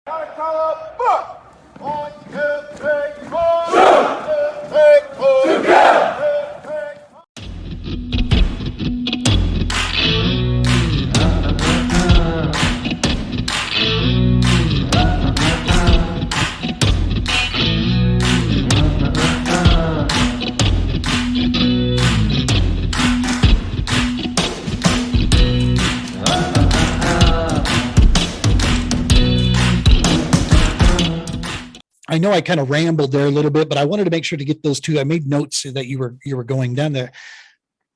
Gotta call up, book. 1, 2, 3, 4. 1, 2, 3, 4. Together. I know I kind of rambled there a little bit, but I wanted to make sure to get those two. I made notes so that you were going down there,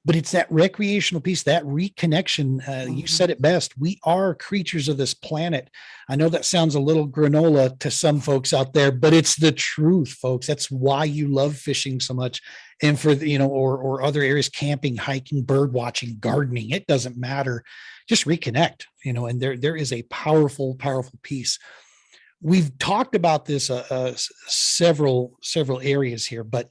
but it's that recreational piece, that reconnection. You said it best. We are creatures of this planet. I know that sounds a little granola to some folks out there, but it's the truth, folks. That's why you love fishing so much. And for, or other areas, camping, hiking, bird watching, gardening, it doesn't matter. Just reconnect, and there is a powerful, powerful piece. We've talked about this several areas here, but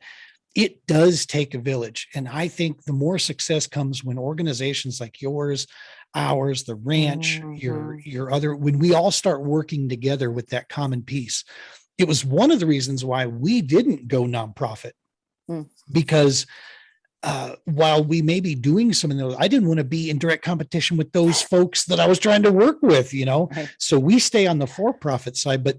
it does take a village. And I think the more success comes when organizations like yours, ours, the ranch, your other, when we all start working together with that common piece. It was one of the reasons why we didn't go nonprofit, because while we may be doing some of those, I didn't want to be in direct competition with those folks that I was trying to work with, Right. So we stay on the for-profit side. But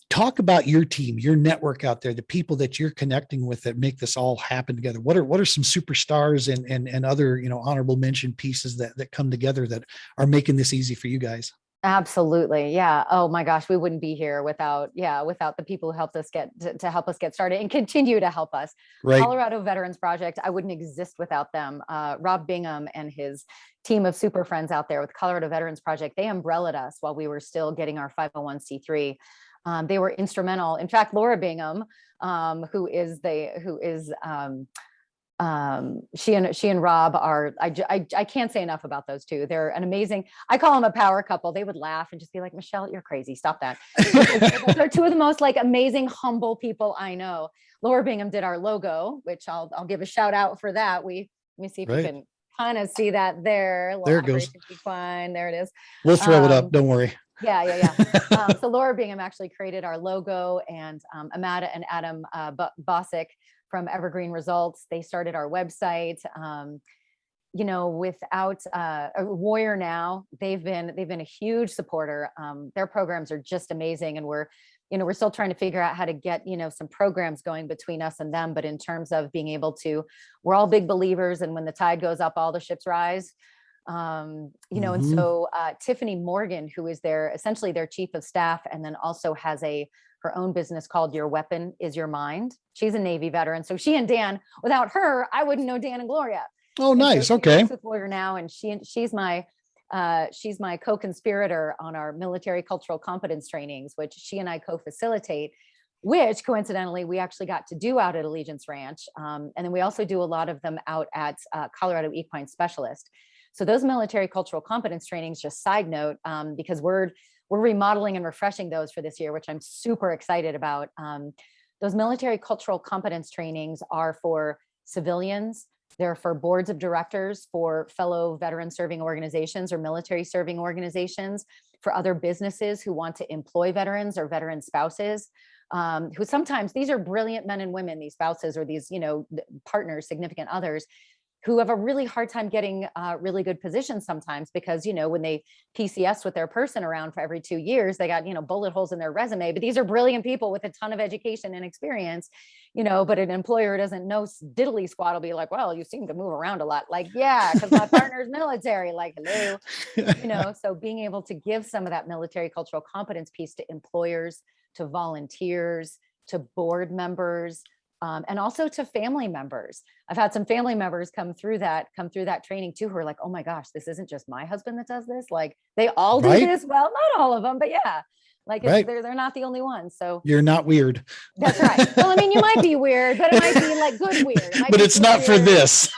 talk about your team, your network out there, the people that you're connecting with that make this all happen together. What are some superstars and other, honorable mention pieces that come together that are making this easy for you guys? Absolutely. Yeah. Oh my gosh, we wouldn't be here without the people who helped us to help us get started and continue to help us. Right. Colorado Veterans Project, I wouldn't exist without them. Rob Bingham and his team of super friends out there with Colorado Veterans Project, they umbrellaed us while we were still getting our 501c3. They were instrumental. In fact, Laura Bingham, she and Rob are, I can't say enough about those two. They're an amazing, I call them a power couple. They would laugh and just be like, Michelle, you're crazy. Stop that. They're two of the most amazing, humble people I know. Laura Bingham did our logo, which I'll give a shout out for that. Let me see if you can kind of see that there. There it goes. Equine, there it is. We'll throw it up. Don't worry. Yeah. So Laura Bingham actually created our logo, and Amanda and Adam Bosick from Evergreen Results, they started our website. Without WarriorNOW, they've been a huge supporter. Their programs are just amazing, and we're still trying to figure out how to get some programs going between us and them. But in terms of being able to, we're all big believers, and when the tide goes up, all the ships rise. And so Tiffany Morgan, who is essentially their chief of staff, and then also has her own business called Your Weapon Is Your Mind. She's a Navy veteran. So she and Dan, without her, I wouldn't know Dan and Gloria. Oh, nice. So okay. With WarriorNOW, and she's my co-conspirator on our military cultural competence trainings, which she and I co-facilitate, which coincidentally we actually got to do out at Allegiance Ranch. And then we also do a lot of them out at Colorado Equine Specialist. So those military cultural competence trainings, just side note, because we're remodeling and refreshing those for this year, which I'm super excited about. Those military cultural competence trainings are for civilians. They're for boards of directors, for fellow veteran serving organizations or military serving organizations, for other businesses who want to employ veterans or veteran spouses, who sometimes, these are brilliant men and women, these spouses or these, partners, significant others, who have a really hard time getting really good positions sometimes because, when they PCS with their person around for every 2 years, they got, bullet holes in their resume. But these are brilliant people with a ton of education and experience, but an employer doesn't know diddly squat will be like, well, you seem to move around a lot. Like, yeah, because my partner's military, like, hello, so being able to give some of that military cultural competence piece to employers, to volunteers, to board members, and also to family members. I've had some family members come through that training too, who are like, oh my gosh, this isn't just my husband that does this. Like they all do this. Well, not all of them, but yeah, they're not the only ones. So you're not weird. That's right. Well, I mean, you might be weird, but it might be like good weird. But it's not weird. For this.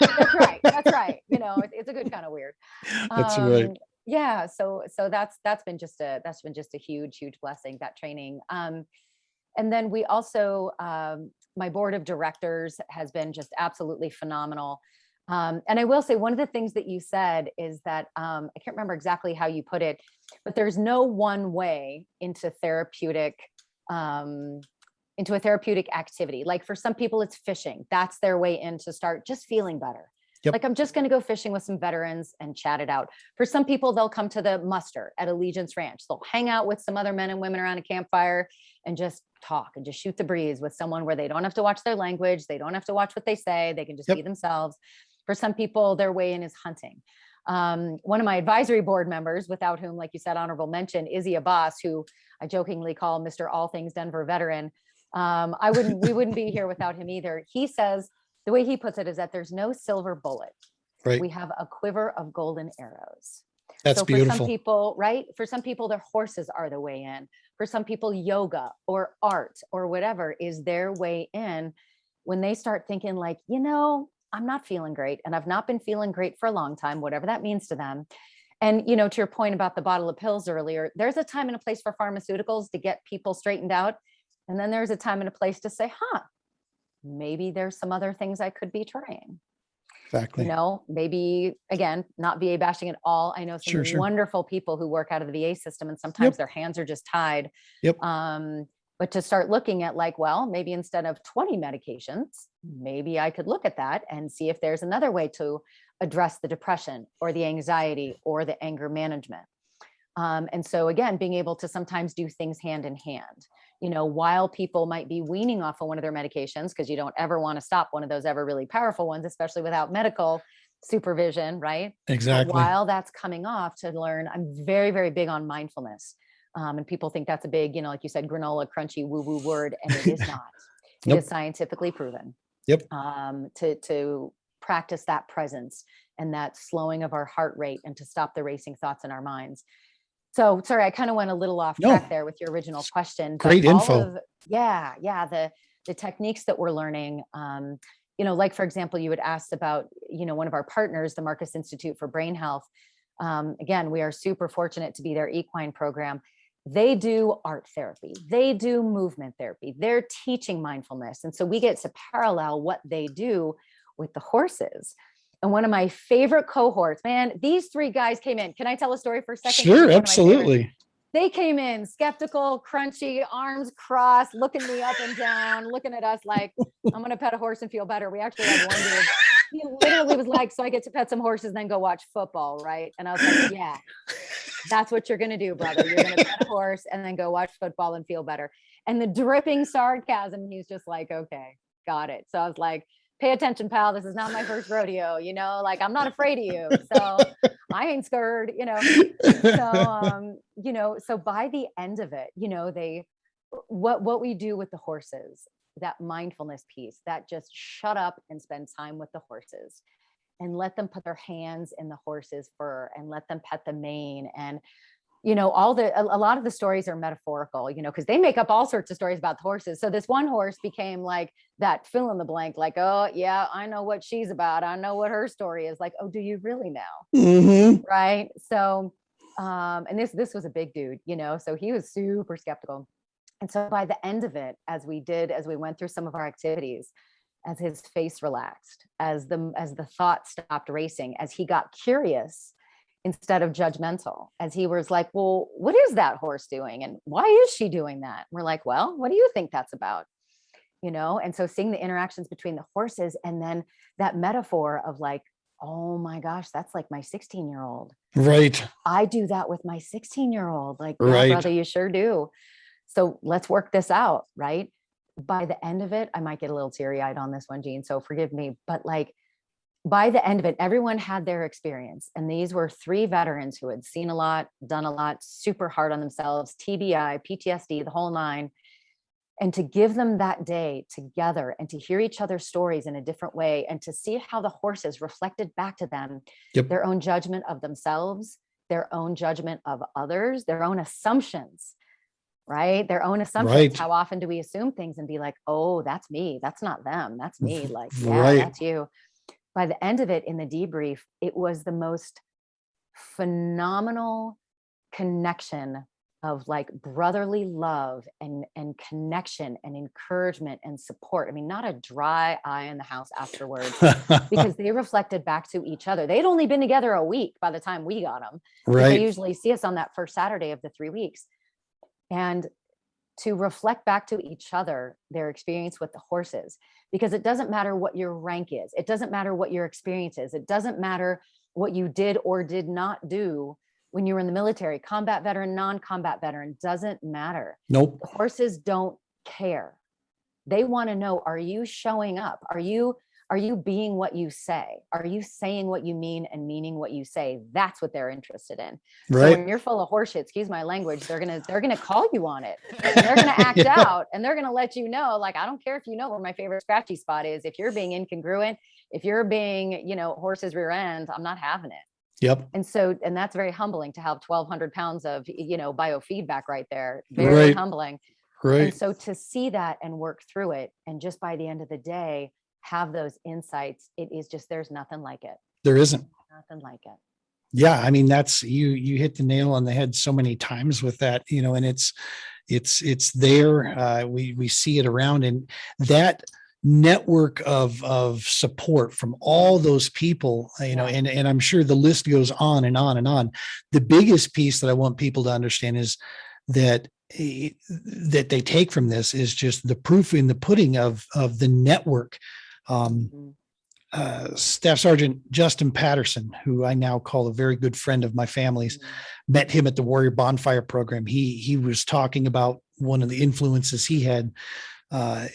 That's right. It's a good kind of weird. That's right. Yeah. So that's been just a huge blessing, that training. And then we also, my board of directors has been just absolutely phenomenal. And I will say one of the things that you said is that I can't remember exactly how you put it, but there's no one way into a therapeutic activity. Like for some people, it's fishing. That's their way in to start just feeling better. Yep. Like I'm just going to go fishing with some veterans and chat it out. For some people, they'll come to the muster at Allegiance Ranch. They'll hang out with some other men and women around a campfire and just talk and just shoot the breeze with someone where they don't have to watch their language. They don't have to watch what they say. They can just Yep. be themselves. For some people, their way in is hunting. One of my advisory board members, without whom, like you said, honorable mention, Izzy Abbas, who I jokingly call Mr. All Things Denver veteran. We wouldn't be here without him either. He says, the way he puts it is that there's no silver bullet. Right. We have a quiver of golden arrows. That's so beautiful. For some people, right? For some people, their horses are the way in. For some people, yoga or art or whatever is their way in when they start thinking like, I'm not feeling great and I've not been feeling great for a long time, whatever that means to them. And, to your point about the bottle of pills earlier, there's a time and a place for pharmaceuticals to get people straightened out. And then there's a time and a place to say, maybe there's some other things I could be trying. Exactly. Maybe again, not VA bashing at all. I know some Sure. wonderful people who work out of the VA system and sometimes their hands are just tied. Yep. But to start looking at like, well, maybe instead of 20 medications, maybe I could look at that and see if there's another way to address the depression or the anxiety or the anger management. And so again, being able to sometimes do things hand in hand, while people might be weaning off of one of their medications, because you don't ever want to stop one of those ever really powerful ones, especially without medical supervision, right? Exactly. But while that's coming off, to learn, I'm very, very big on mindfulness. And people think that's a big, like you said, granola, crunchy, woo-woo word, and it is not. It Nope. is scientifically proven. Yep. To practice that presence and that slowing of our heart rate and to stop the racing thoughts in our minds. So sorry, I kind of went a little off track there with your original question. Great info. The techniques that we're learning, like for example, you had asked about, one of our partners, the Marcus Institute for Brain Health. Again, we are super fortunate to be their equine program. They do art therapy. They do movement therapy. They're teaching mindfulness. And so we get to parallel what they do with the horses. And one of my favorite cohorts, man, these three guys came in. Can I tell a story for a second? Sure, absolutely. They came in skeptical, crunchy, arms crossed, looking me up and down, looking at us like, I'm going to pet a horse and feel better. We actually had one dude. He literally was like, so I get to pet some horses and then go watch football, right? And I was like, yeah, that's what you're going to do, brother. You're going to pet a horse and then go watch football and feel better. And the dripping sarcasm, he's just like, okay, got it. So I was like, pay attention, pal. This is not my first rodeo, like I'm not afraid of you. So I ain't scared, So by the end of it, what we do with the horses, that mindfulness piece, that just shut up and spend time with the horses and let them put their hands in the horse's fur and let them pet the mane. And a lot of the stories are metaphorical, because they make up all sorts of stories about the horses. So this one horse became like that fill in the blank, like, oh yeah, I know what she's about. I know what her story is. Like, oh, do you really know? Mm-hmm. Right. So, and this was a big dude, so he was super skeptical. And so by the end of it, as we went through some of our activities, as his face relaxed, as the thoughts stopped racing, as he got curious, instead of judgmental, as he was like, well, what is that horse doing? And why is she doing that? And we're like, well, what do you think that's about? And so seeing the interactions between the horses and then that metaphor of like, oh my gosh, that's like my 16-year-old. Right. I do that with my 16-year-old. Like, right. Yeah, brother, you sure do. So let's work this out. Right. By the end of it, I might get a little teary-eyed on this one, Jean, so forgive me. But like, by the end of it, everyone had their experience. And these were three veterans who had seen a lot, done a lot, super hard on themselves, TBI, PTSD, the whole nine. And to give them that day together and to hear each other's stories in a different way and to see how the horses reflected back to them, their own judgment of themselves, their own judgment of others, their own assumptions, right? Their own assumptions. Right. How often do we assume things and be like, oh, that's me. That's not them. That's me. Like, yeah, Right. that's you. By the end of it, in the debrief, it was the most phenomenal connection of like brotherly love and connection and encouragement and support. I mean, not a dry eye in the house afterwards, because they reflected back to each other. They'd only been together a week by the time we got them. Right. They usually see us on that first Saturday of the 3 weeks. And to reflect back to each other their experience with the horses, because it doesn't matter what your rank is. It doesn't matter what your experience is. It doesn't matter what you did or did not do when you were in the military. Combat veteran, non-combat veteran, doesn't matter. Nope. The horses don't care. They want to know, are you showing up? Are you being what you say? Are you saying what you mean and meaning what you say? That's what they're interested in. Right. So when you're full of horseshit, excuse my language, they're gonna call you on it. And they're gonna act Yeah. out, and they're gonna let you know, like, I don't care if you know where my favorite scratchy spot is. If you're being incongruent, if you're being, horse's rear end, I'm not having it. Yep. And that's very humbling to have 1,200 pounds of, biofeedback right there. Very humbling. Right. And so to see that and work through it, and just by the end of the day, have those insights, it is just, there's nothing like it. There isn't. Nothing like it. Yeah. I mean, that's, you hit the nail on the head so many times with that, and it's there. We see it around, and that network of support from all those people, and I'm sure the list goes on and on and on. The biggest piece that I want people to understand is that they take from this is just the proof in the pudding of the network. Staff Sergeant Justin Patterson, who I now call a very good friend of my family's, met him at the Warrior Bonfire program. He was talking about one of the influences he had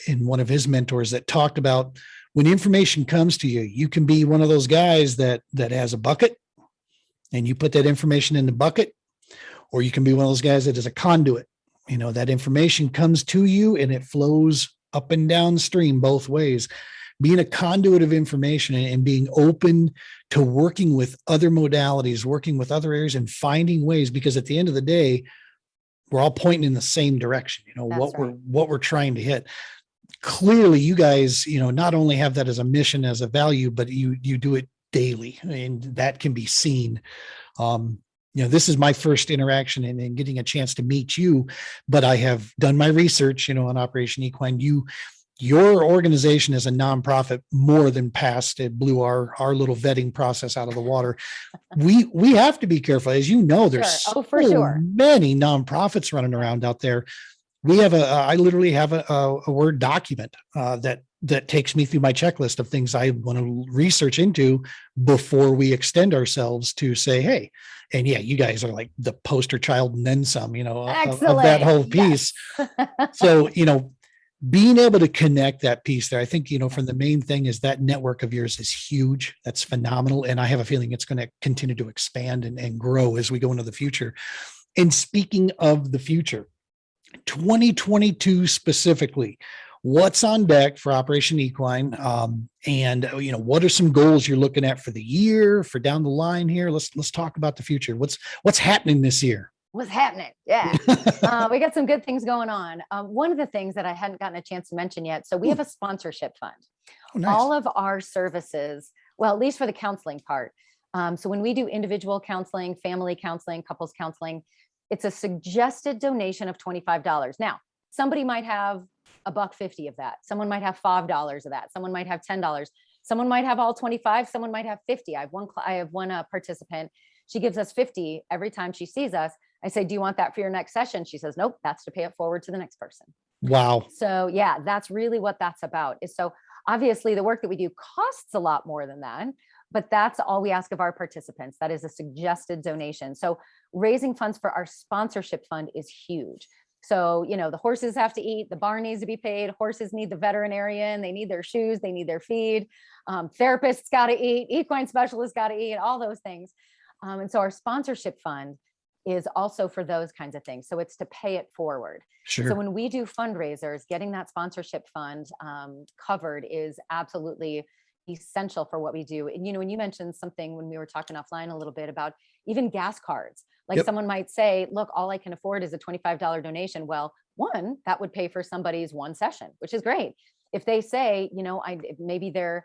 in one of his mentors that talked about, when information comes to you, you can be one of those guys that has a bucket and you put that information in the bucket, or you can be one of those guys that is a conduit. That information comes to you and it flows up and downstream both ways. Being a conduit of information and being open to working with other modalities, working with other areas, and finding ways, because at the end of the day, we're all pointing in the same direction, what we're trying to hit. Clearly, you guys, not only have that as a mission, as a value, but you do it daily, and that can be seen. This is my first interaction and getting a chance to meet you, but I have done my research, on Operation Equine. Your organization is a nonprofit, more than passed. It blew our little vetting process out of the water. We have to be careful. As you know, there's many nonprofits running around out there. I literally have a Word document that takes me through my checklist of things I want to research into before we extend ourselves to say, hey, and yeah, you guys are like the poster child and then some, of that whole piece. Yes. So, being able to connect that piece there, I think, from the main thing is that network of yours is huge. That's phenomenal. And I have a feeling it's going to continue to expand and grow as we go into the future. And speaking of the future, 2022 specifically, what's on deck for Operation Equine? And what are some goals you're looking at for the year, for down the line here? Let's talk about the future. What's happening this year? What's happening? Yeah. We got some good things going on. One of the things that I hadn't gotten a chance to mention yet. So we have a sponsorship fund. Oh, nice. All of our services, well, at least for the counseling part. So when we do individual counseling, family counseling, couples counseling, it's a suggested donation of $25. Now, somebody might have $1.50 of that. Someone might have $5 of that. Someone might have $10. Someone might have all 25. Someone might have 50. I have one participant. She gives us 50 every time she sees us. I say, do you want that for your next session? She says, nope, that's to pay it forward to the next person. Wow. So yeah, that's really what that's about. So obviously the work that we do costs a lot more than that, but that's all we ask of our participants. That is a suggested donation. So raising funds for our sponsorship fund is huge. So, the horses have to eat, the barn needs to be paid, horses need the veterinarian, they need their shoes, they need their feed, therapists got to eat, equine specialists got to eat, all those things. And so our sponsorship fund is also for those kinds of things. So it's to pay it forward. Sure. So when we do fundraisers, getting that sponsorship fund covered is absolutely essential for what we do. And, when you mentioned something when we were talking offline a little bit about even gas cards, like someone might say, look, all I can afford is a $25 donation. Well, one, that would pay for somebody's one session, which is great. If they say, maybe their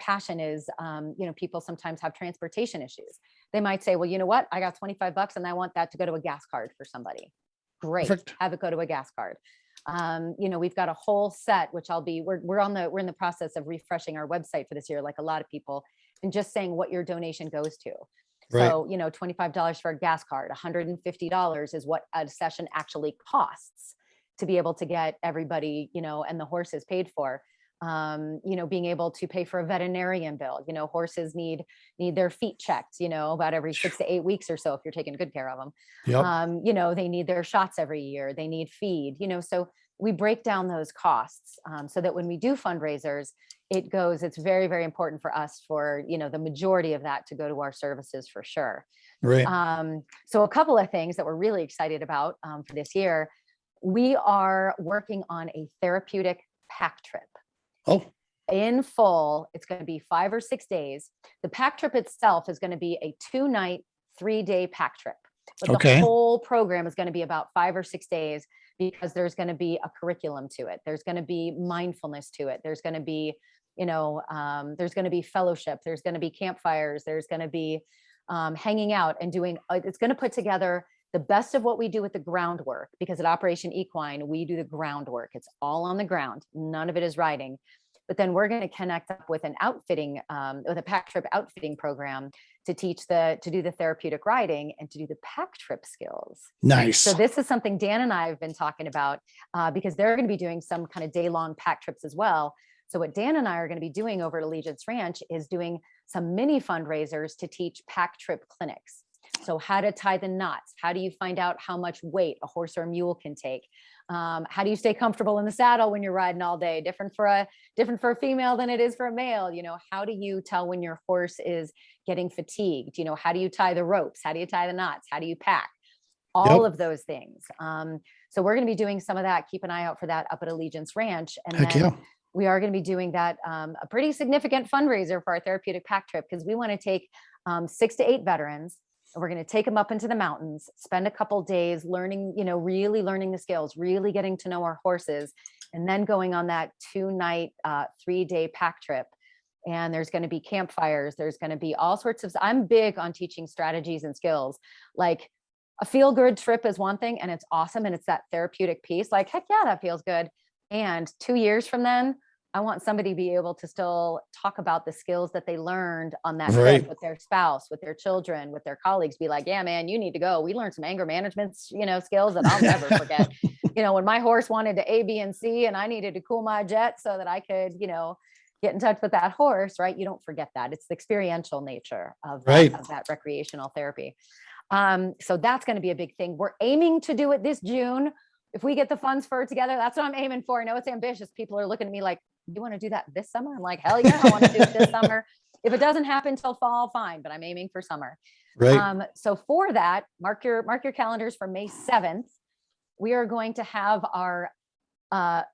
passion is, people sometimes have transportation issues. They might say, well, you know what? I got $25 and I want that to go to a gas card for somebody. great. Perfect. Have it go to a gas card. We've got a whole set, which we're in the process of refreshing our website for this year, like a lot of people, and just saying what your donation goes to. Right. So, $25 for a gas card, $150 is what a session actually costs to be able to get everybody, and the horses paid for. Being able to pay for a veterinarian bill. Horses need their feet checked, about every 6 to 8 weeks or so, if you're taking good care of them. Yep. They need their shots every year. They need feed, so we break down those costs so that when we do fundraisers, it's very, very important for us for, the majority of that to go to our services for sure. Right. So a couple of things that we're really excited about for this year, we are working on a therapeutic pack trip. Oh, In full, it's going to be 5 or 6 days. The pack trip itself is going to be a 2-night, 3-day pack trip. But okay. the whole program is going to be about 5 or 6 days because there's going to be a curriculum to it. There's going to be mindfulness to it. There's going to be, there's going to be fellowship. There's going to be campfires. There's going to be hanging out and doing, it's going to put together the best of what we do with the groundwork, because at Operation Equine, we do the groundwork. It's all on the ground. None of it is riding. But then we're going to connect up with an outfitting, with a pack trip outfitting program to do the therapeutic riding and to do the pack trip skills. Nice. So this is something Dan and I have been talking about because they're going to be doing some kind of day-long pack trips as well. So what Dan and I are going to be doing over at Allegiance Ranch is doing some mini fundraisers to teach pack trip clinics. So how to tie the knots, how do you find out how much weight a horse or a mule can take? How do you stay comfortable in the saddle when you're riding all day? Different for a female than it is for a male. How do you tell when your horse is getting fatigued? How do you tie the ropes? How do you tie the knots? How do you pack? All of those things. So we're going to be doing some of that. Keep an eye out for that up at Allegiance Ranch. And Heck then yeah. we are going to be doing that, a pretty significant fundraiser for our therapeutic pack trip, because we want to take 6 to 8 veterans. And we're going to take them up into the mountains, spend a couple days learning, really learning the skills, really getting to know our horses, and then going on that 2-night, 3-day pack trip. And there's going to be campfires. There's going to be all sorts of, I'm big on teaching strategies and skills. Like a feel good trip is one thing, and it's awesome. And it's that therapeutic piece. Like, heck yeah, that feels good. And 2 years from then, I want somebody to be able to still talk about the skills that they learned on that trip with their spouse, with their children, with their colleagues. Be like, yeah, man, you need to go. We learned some anger management, skills that I'll never forget. When my horse wanted to A, B, and C, and I needed to cool my jet so that I could, get in touch with that horse, right? You don't forget that. It's the experiential nature of that recreational therapy. So that's going to be a big thing. We're aiming to do it this June. If we get the funds for it together, that's what I'm aiming for. I know it's ambitious. People are looking at me like, you want to do that this summer? I'm like, hell yeah, I want to do it this summer. If it doesn't happen till fall, fine, but I'm aiming for summer. Right. So for that, mark your calendars for May 7th. We are going to have our, it'll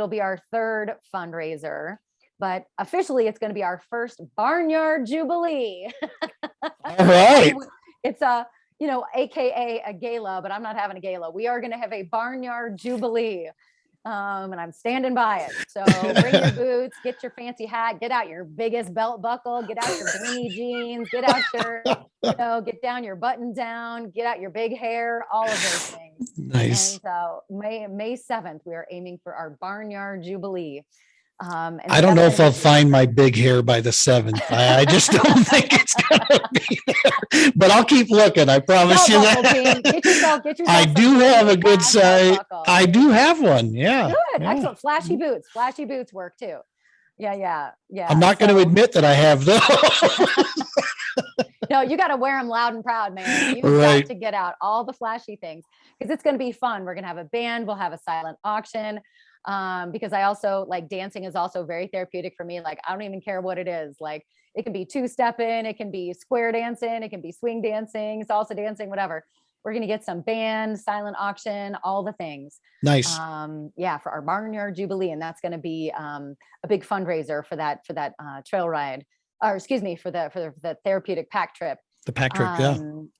be our 3rd fundraiser, but officially it's going to be our first Barnyard Jubilee. All right. It's AKA a gala, but I'm not having a gala. We are going to have a Barnyard Jubilee. And I'm standing by it. So bring your boots, get your fancy hat, get out your biggest belt buckle, get out your blingy jeans, get out your, get down your button down, get out your big hair, all of those things. Nice. And so May 7th, we are aiming for our Barnyard Jubilee. And I don't know if I'll find my big hair by the 7th. I just don't think it's gonna be there. But I'll keep looking. I promise you that. Get yourself I do have a good size. I do have one. Yeah. Good. Yeah. Excellent. Flashy boots. Flashy boots work too. Yeah. I'm not going to admit that I have those. No, you got to wear them loud and proud, man. You got to get out all the flashy things because it's going to be fun. We're going to have a band. We'll have a silent auction. Because I also like dancing is also very therapeutic for me. Like, I don't even care what it is. Like, it can be 2-stepping, it can be square dancing, it can be swing dancing, salsa dancing, whatever. We're going to get some band, silent auction, all the things. Nice. For our Barnyard Jubilee. And that's going to be a big fundraiser for that trail ride, or excuse me, for the therapeutic pack trip. The pack trip.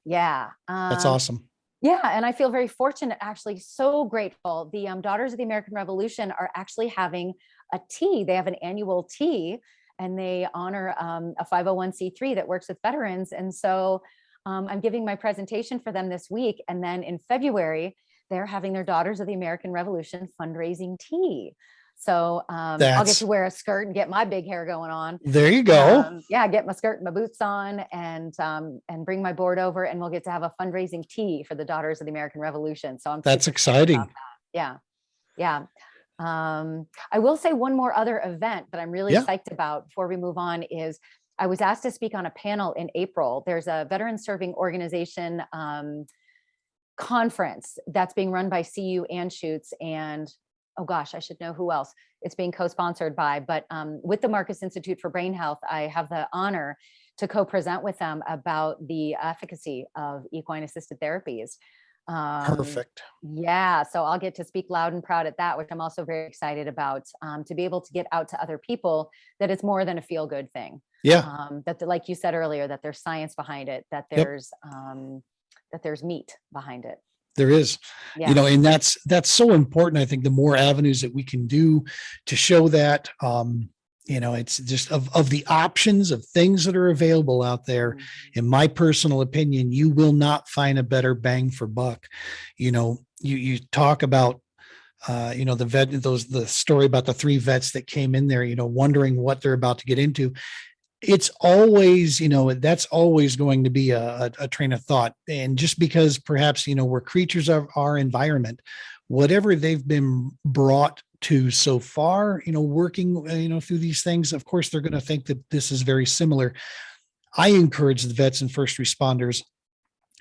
Yeah. That's awesome. Yeah. And I feel very fortunate, actually, so grateful. The Daughters of the American Revolution are actually having a tea. They have an annual tea, and they honor a 501c3 that works with veterans. And so I'm giving my presentation for them this week. And then in February, they're having their Daughters of the American Revolution fundraising tea. So I'll get That's to wear a skirt and get my big hair going on. there you go. Yeah, get my skirt and my boots on and bring my board over, and we'll get to have a fundraising tea for the Daughters of the American Revolution. So I'm That's super excited about exciting. that. Yeah. I will say one more other event that I'm really Yeah. psyched about before we move on is I was asked to speak on a panel in April. There's a veteran serving organization conference that's being run by CU Anschutz and, oh gosh, I should know who else it's being co-sponsored by, but with the Marcus Institute for Brain Health, I have the honor to co-present with them about the efficacy of equine assisted therapies. Perfect. Yeah, so I'll get to speak loud and proud at that, which I'm also very excited about, to be able to get out to other people that it's more than a feel good thing. Yeah. Like you said earlier, that there's science behind it, that Yep. there's meat behind it. There is, Yeah. you know, and that's so important. I think the more avenues that we can do to show that, you know, it's just of the options of things that are available out there. Mhm. In my personal opinion, you will not find a better bang for buck. You know, you talk about, you know, the story about the 3 vets that came in there, you know, wondering what they're about to get into. It's always, you know, that's always going to be a train of thought. And just because perhaps, you know, we're creatures of our environment, whatever they've been brought to so far, you know, working, you know, through these things, of course, they're going to think that this is very similar. I encourage the vets and first responders,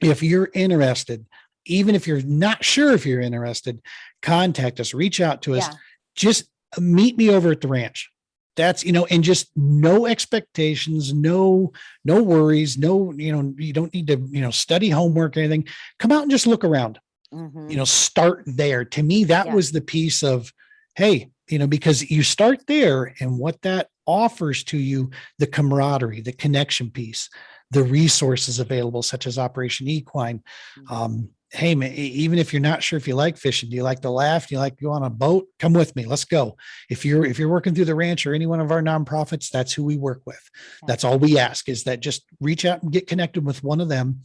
if you're interested, even if you're not sure if you're interested, contact us, reach out to us, Yeah. just meet me over at the ranch. That's, you know, and just no expectations, no worries, no, you know, you don't need to, you know, study homework or anything. Come out and just look around, Mhm. you know, start there. To me, that Yeah. was the piece of, hey, you know, because you start there and what that offers to you, the camaraderie, the connection piece, the resources available, such as Operation Equine. Hey, man, even if you're not sure if you like fishing, do you like to laugh? Do you like to go on a boat? Come with me. Let's go. If you're working through the ranch or any one of our nonprofits, that's who we work with. Yeah. That's all we ask, is that just reach out and get connected with one of them,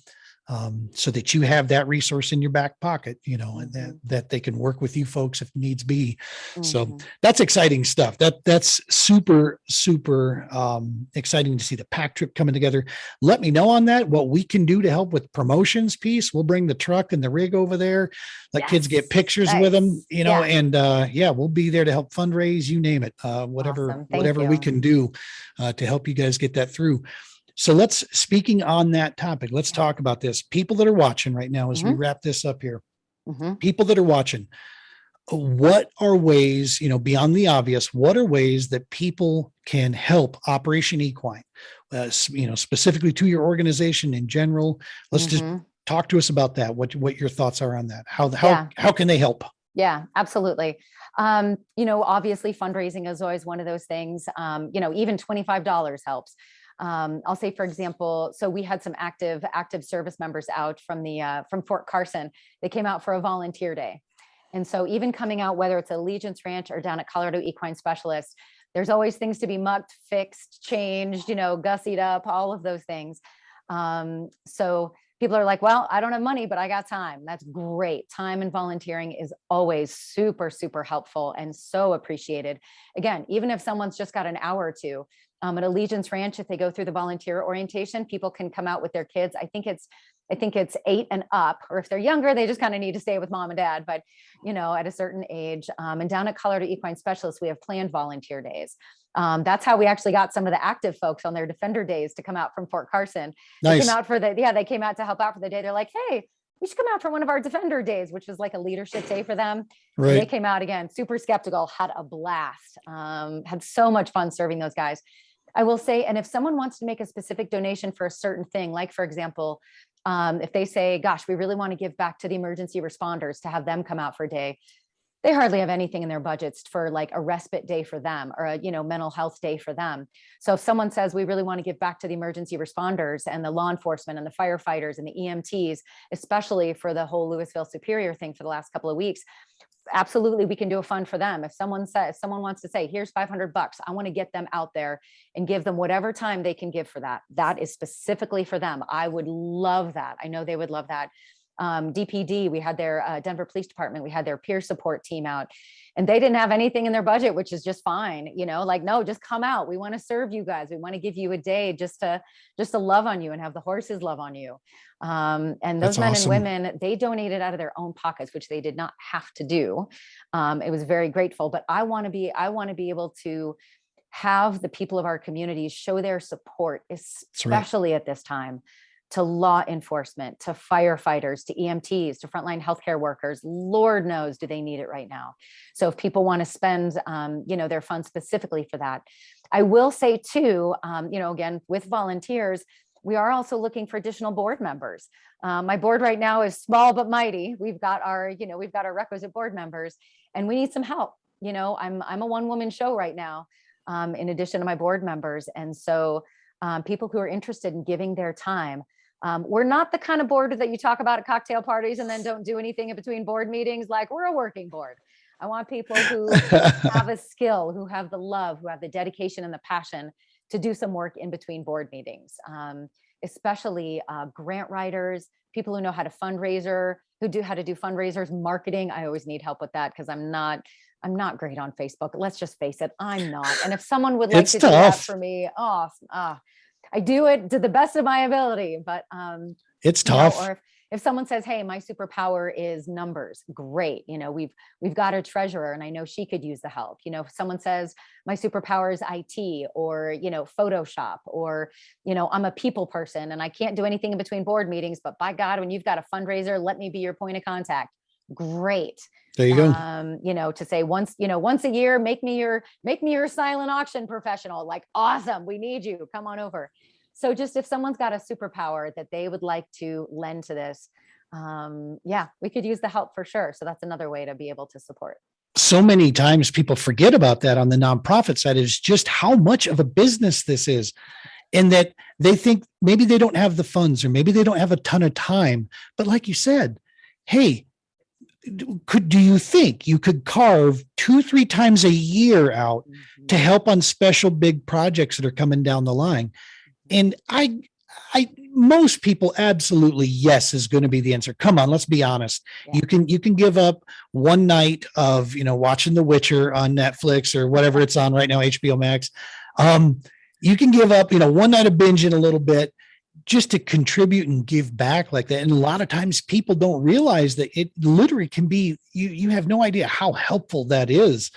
so that you have that resource in your back pocket, you know, and that they can work with you folks if needs be. So Mhm. that's exciting stuff. That's super exciting to see the pack trip coming together. Let me know on that, what we can do to help with promotions piece. We'll bring the truck and the rig over there, let kids get Yes. pictures with them, Nice. you know, Yeah. and yeah, we'll be there to help fundraise, you name it, whatever Awesome. Thank we you. can do to help you guys get that through. So speaking on that topic, let's talk about this. People that are watching right now, as we wrap this up here, people that are watching, what are ways, you know, beyond the obvious, what are ways that people can help Operation Equine, you know, specifically to your organization in general? Let's just talk to us about that. What your thoughts are on that? How can they help? Yeah, absolutely. You know, obviously fundraising is always one of those things. You know, even $25 helps. I'll say, for example, so we had some active service members out from from Fort Carson. They came out for a volunteer day. And so even coming out, whether it's Allegiance Ranch or down at Colorado Equine Specialists, there's always things to be mucked, fixed, changed, you know, gussied up, all of those things. So people are like, well, I don't have money, but I got time. That's great. Time and volunteering is always super, super helpful and so appreciated. Again, even if someone's just got an hour or two, at Allegiance Ranch, if they go through the volunteer orientation, people can come out with their kids. I think it's 8 and up, or if they're younger, they just kind of need to stay with mom and dad, but you know, at a certain age. And down at Colorado Equine Specialists, we have planned volunteer days. That's how we actually got some of the active folks on their Defender days to come out from Fort Carson. They Nice. came out they came out to help out for the day. They're like, hey, we should come out for one of our Defender days, which was like a leadership day for them. Right. And they came out again, super skeptical, had a blast, had so much fun serving those guys. I will say, and if someone wants to make a specific donation for a certain thing, like for example, if they say, gosh, we really want to give back to the emergency responders to have them come out for a day, they hardly have anything in their budgets for like a respite day for them or a, you know, mental health day for them. So if someone says, we really want to give back to the emergency responders and the law enforcement and the firefighters and the EMTs, especially for the whole Louisville Superior thing for the last couple of weeks, absolutely, we can do a fund for them. If someone wants to say, here's $500, I want to get them out there and give them whatever time they can give for that. That is specifically for them. I would love that. I know they would love that. DPD, we had their Denver Police Department, we had their peer support team out, and they didn't have anything in their budget, which is just fine. Like, no, just come out. We want to serve you guys. We want to give you a day just to love on you and have the horses love on you. And those That's men awesome. and women, they donated out of their own pockets, which they did not have to do. It was very grateful, but I want to be able to have the people of our communities show their support, especially at this time, to law enforcement, to firefighters, to EMTs, to frontline healthcare workers. Lord knows, do they need it right now? So if people want to spend, their funds specifically for that, I will say too, again, with volunteers, we are also looking for additional board members. My board right now is small but mighty. We've got our requisite board members, and we need some help. I'm a one-woman show right now, in addition to my board members, and so people who are interested in giving their time. We're not the kind of board that you talk about at cocktail parties and then don't do anything in between board meetings. Like, we're a working board. I want people who have a skill, who have the love, who have the dedication and the passion to do some work in between board meetings, especially grant writers, people who know how to fundraiser, who do how to do fundraisers, marketing. I always need help with that because I'm not great on Facebook. Let's just face it, I'm not. And if someone would like to do that for me, I do it to the best of my ability, but it's tough. Or if someone says, hey, my superpower is numbers, great. We've got a treasurer and I know she could use the help. If someone says my superpower is IT or, Photoshop, or, I'm a people person and I can't do anything in between board meetings, but by God, when you've got a fundraiser, let me be your point of contact. Great. There you go. To say once a year, make me your silent auction professional. Like, awesome. We need you. Come on over. So just if someone's got a superpower that they would like to lend to this, we could use the help for sure. So that's another way to be able to support. So many times people forget about that on the nonprofit side, is just how much of a business this is. And that they think maybe they don't have the funds or maybe they don't have a ton of time. But like you said, hey, do you think you could carve 2-3 times a year out to help on special big projects that are coming down the line? And most people, absolutely yes is going to be the answer. Come on, let's be honest. Yeah. You can give up one night of watching The Witcher on Netflix or whatever it's on right now, HBO Max. You can give up one night of binging a little bit just to contribute and give back like that. And a lot of times people don't realize that it literally can be, you have no idea how helpful that is,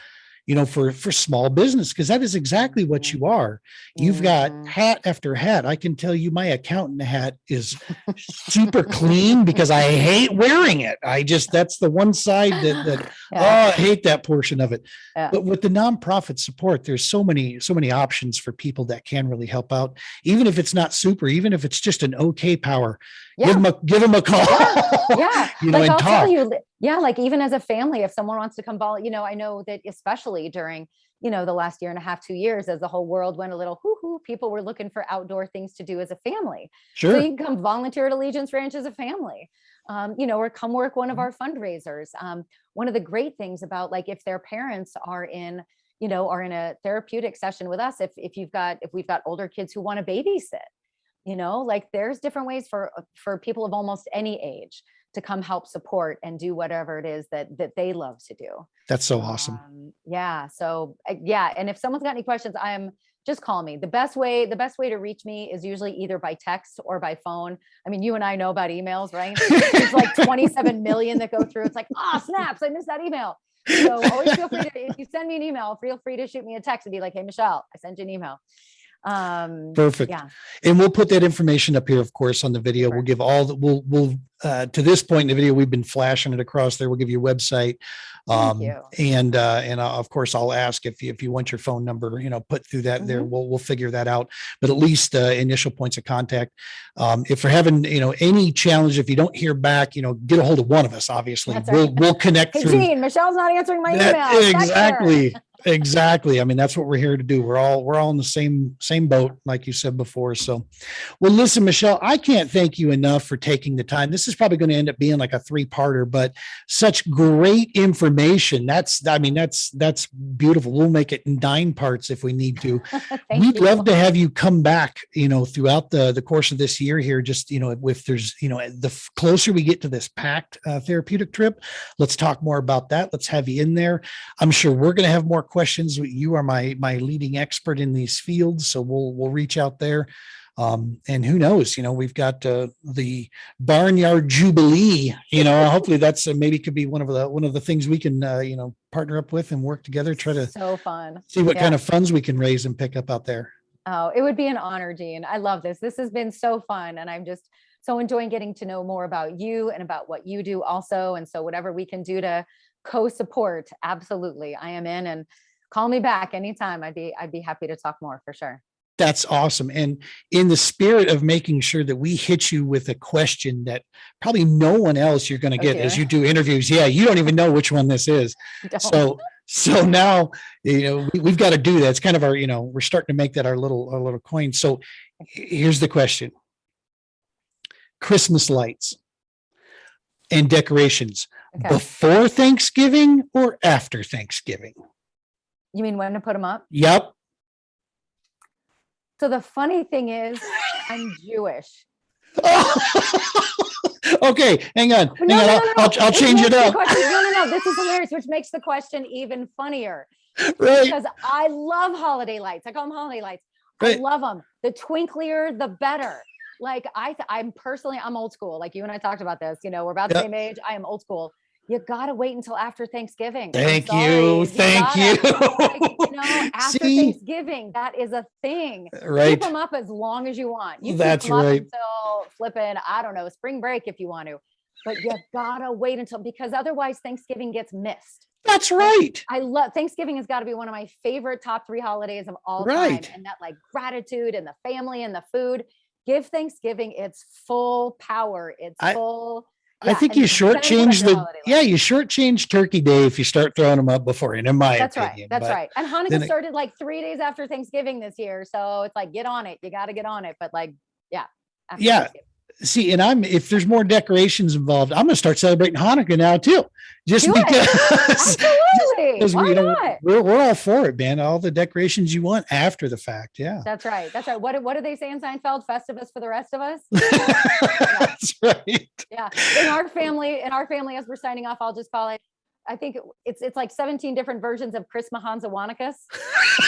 for small business, because that is exactly what you are. You've got hat after hat. I can tell you my accountant hat is super clean because I hate wearing it. That's the one side that I hate that portion of it. Yeah. But with the nonprofit support, there's so many options for people that can really help out. Even if it's not super, even if it's just an okay power, give them a call. Yeah. And I'll talk. tell you, like even as a family, if someone wants to come I know that especially during, the last year and a half, 2 years, as the whole world went a little hoo-hoo, people were looking for outdoor things to do as a family. Sure. So you can come volunteer at Allegiance Ranch as a family, or come work one of our fundraisers. One of the great things about, like, if their parents are in a therapeutic session with us, if we've got older kids who want to babysit, there's different ways for people of almost any age to come help support and do whatever it is that they love to do. That's so awesome. So and if someone's got any questions, just call me. The best way to reach me is usually either by text or by phone. I mean, you and I know about emails, right? There's like 27 million that go through. It's like, snaps, I missed that email. So always feel free to, if you send me an email, feel free to shoot me a text and be like, hey, Michelle, I sent you an email. Perfect. Yeah. And we'll put that information up here, of course, on the video. Sure. We'll give we'll to this point in the video, we've been flashing it across there. We'll give you a website. Thank you. And of course, I'll ask if you want your phone number, put through that there. We'll figure that out. But at least initial points of contact. If you're having, any challenge, if you don't hear back, get a hold of one of us, obviously. We'll connect through. Gene, Michelle's not answering my email. Exactly. Exactly. I mean, that's what we're here to do. We're all in the same boat, like you said before. So, well, listen, Michelle, I can't thank you enough for taking the time. This is probably going to end up being like a 3-parter, but such great information. That's beautiful. We'll make it in 9 parts if we need to. Thank We'd you. love to have you come back, throughout the course of this year here. Just, if there's, the closer we get to this packed therapeutic trip, let's talk more about that. Let's have you in there. I'm sure we're going to have more questions. You are my leading expert in these fields, so we'll reach out there. And who knows, we've got the Barnyard Jubilee, hopefully that's maybe could be one of the things we can, partner up with and work together, try to So fun. see what kind of funds we can raise and pick up out there. Oh, it would be an honor, Dean. I love this. This has been so fun. And I'm just so enjoying getting to know more about you and about what you do also. And so whatever we can do to co-support, absolutely, I am in, and call me back anytime. I'd be happy to talk more for sure. That's awesome. And in the spirit of making sure that we hit you with a question that probably no one else you're going to get as you do interviews. Yeah. You don't even know which one this is. So now, we've got to do that. It's kind of our, we're starting to make that our little coin. So here's the question. Christmas lights and decorations. Okay. Before Thanksgiving or after Thanksgiving? You mean when to put them up? Yep. So the funny thing is, I'm Jewish. Okay, hang on. No. I'll change it up. No. This is hilarious, which makes the question even funnier. Right. Because I love holiday lights. I call them holiday lights. Right. I love them. The twinklier, the better. Like I'm old school. Like you and I talked about this. We're about the same age. I am old school. You gotta wait until after Thanksgiving. Thank you. After Thanksgiving, that is a thing. Right. Keep them up as long as you want. You That's keep them right. up until flipping, I don't know, spring break if you want to. But you gotta wait because otherwise Thanksgiving gets missed. That's right. I love Thanksgiving has got to be one of my favorite top 3 holidays of all right. time. And that like gratitude and the family and the food. Give Thanksgiving its full power. I think you shortchange you shortchange Turkey Day if you start throwing them up before, in my opinion. That's right. And Hanukkah started like 3 days after Thanksgiving this year. So it's like, get on it. You got to get on it. But see, and if there's more decorations involved, I'm going to start celebrating Hanukkah now too. Just because we're all for it, man. All the decorations you want after the fact. Yeah. That's right. What do they say in Seinfeld? Festivus for the rest of us. That's right. Yeah. In our family, as we're signing off, I'll just call it, I think it's like 17 different versions of Christmas, Hanukkah, Wanukahs.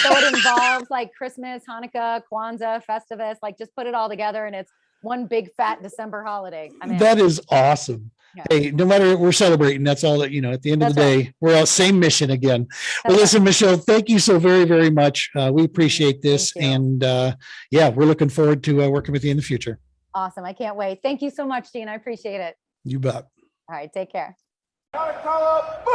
So it involves like Christmas, Hanukkah, Kwanzaa, Festivus, like just put it all together and it's one big fat December holiday. That is awesome. Yeah. Hey, no matter what we're celebrating, that's all that, at the end of the day, we're all same mission again. Well, listen, Michelle, thank you so very, very much. We appreciate this. And we're looking forward to working with you in the future. Awesome. I can't wait. Thank you so much, Dean. I appreciate it. You bet. All right. Take care. Gotta call up,